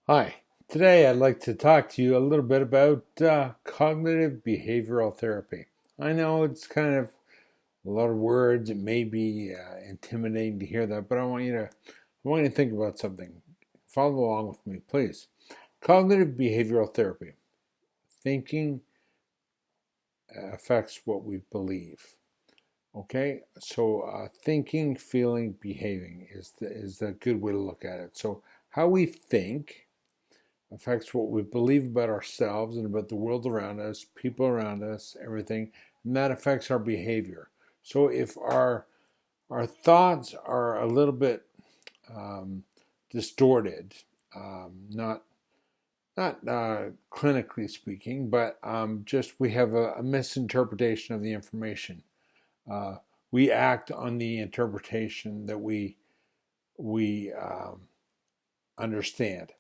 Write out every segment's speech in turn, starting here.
Hi, today I'd like to talk to you a little bit about cognitive behavioral therapy. I know it's kind of a lot of words, it may be intimidating to hear that, but I want you to think about something. Follow along with me, please. Cognitive behavioral therapy. Thinking affects what we believe. Okay, so thinking, feeling, behaving is the good way to look at it. So how we think affects what we believe about ourselves and about the world around us, people around us, everything, and that affects our behavior. So if our thoughts are a little bit distorted, not clinically speaking, but just we have a misinterpretation of the information. Uh, we act on the interpretation that we understand.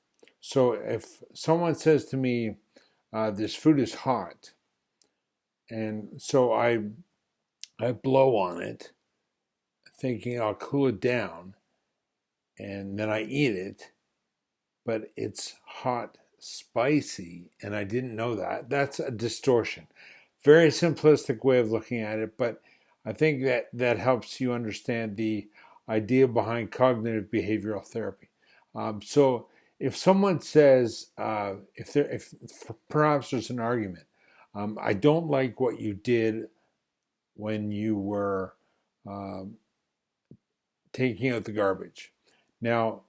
So if someone says to me, this food is hot, and so I blow on it, thinking I'll cool it down, and then I eat it, but it's hot, spicy, and I didn't know that. That's a distortion. Very simplistic way of looking at it, but I think that helps you understand the idea behind cognitive behavioral therapy. So if someone says, if perhaps there's an argument, I don't like what you did when you were um, taking out the garbage. Now,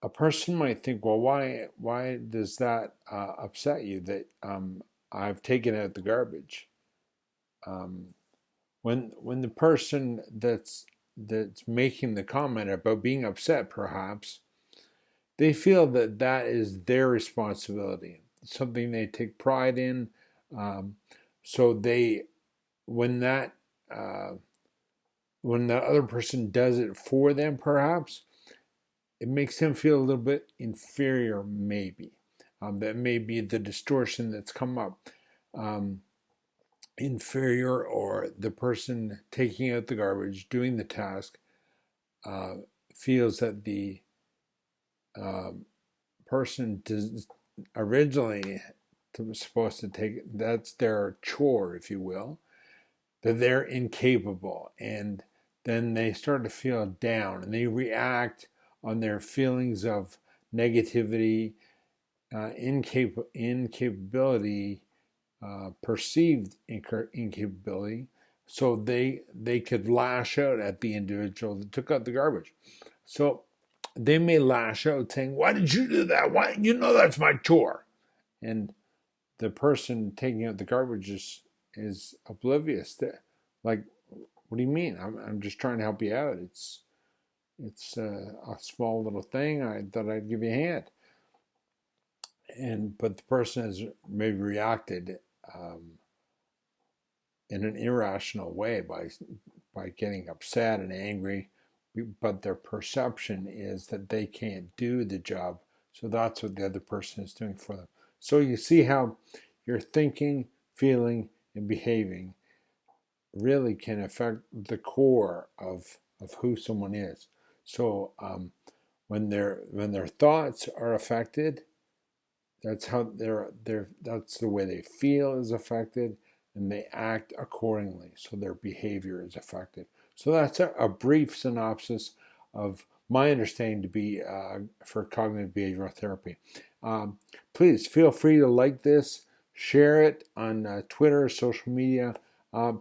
a person might think, well, why does that upset you that I've taken out the garbage? Um, when the person that's making the comment about being upset, perhaps they feel that that is their responsibility, something they take pride in. Um, so they when that uh, when the other person does it for them, perhaps it makes them feel a little bit inferior, maybe. That may be the distortion that's come up. Um, Inferior, or the person taking out the garbage, doing the task, uh, feels that the um, person does, originally was supposed to take, that's their chore, if you will, that they're incapable, and then they start to feel down and they react on their feelings of negativity, incapability, perceived incapability, so they could lash out at the individual that took out the garbage. So they may lash out saying, why did you do that? Why, you know, that's my chore. And the person taking out the garbage is oblivious to, like, what do you mean? I'm just trying to help you out. It's a small little thing. I thought I'd give you a hand. And but the person has maybe reacted um, in an irrational way by getting upset and angry, but their perception is that they can't do the job, so that's what the other person is doing for them. So you see how your thinking, feeling, and behaving really can affect the core of who someone is. So when their thoughts are affected, that's how that's the way they feel is affected, and they act accordingly. So their behavior is affected. So that's a brief synopsis of my understanding to be for cognitive behavioral therapy. Um, Please feel free to like this, share it on Twitter, social media.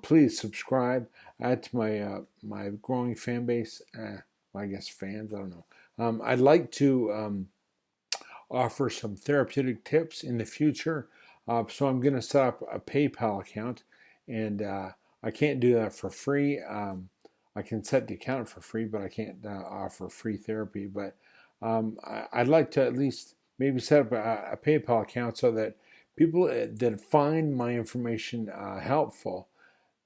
Please subscribe. Add to my growing fan base. I guess fans. I don't know. I'd like to offer some therapeutic tips in the future. So I'm going to set up a PayPal account, and I can't do that for free. I can set the account for free, but I can't offer free therapy. But I'd like to at least maybe set up a PayPal account so that people that find my information helpful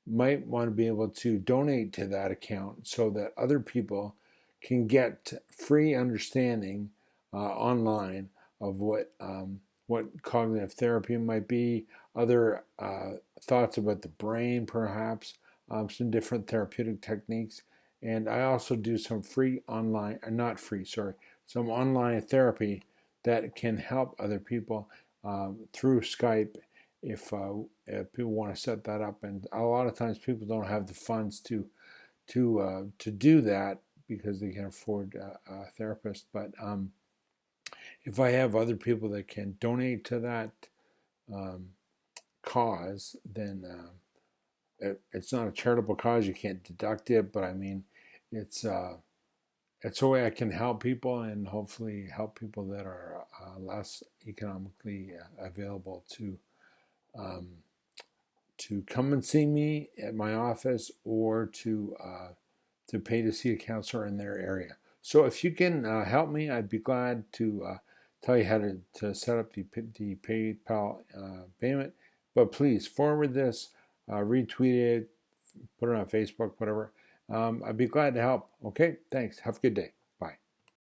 might want to be able to donate to that account so that other people can get free understanding online of what cognitive therapy might be, other thoughts about the brain, perhaps some different therapeutic techniques. And I also do some free online, not free, sorry, some online therapy that can help other people through Skype if people want to set that up. And a lot of times people don't have the funds to do that because they can't afford a therapist. But if I have other people that can donate to that um, cause, then it's not a charitable cause. You can't deduct it, but I mean, it's it's a way I can help people and hopefully help people that are less economically available um, to come and see me at my office or to pay to see a counselor in their area. So if you can help me, I'd be glad to tell you how to set up the PayPal payment. But please forward this, retweet it, put it on Facebook, whatever. I'd be glad to help. Okay, thanks. Have a good day.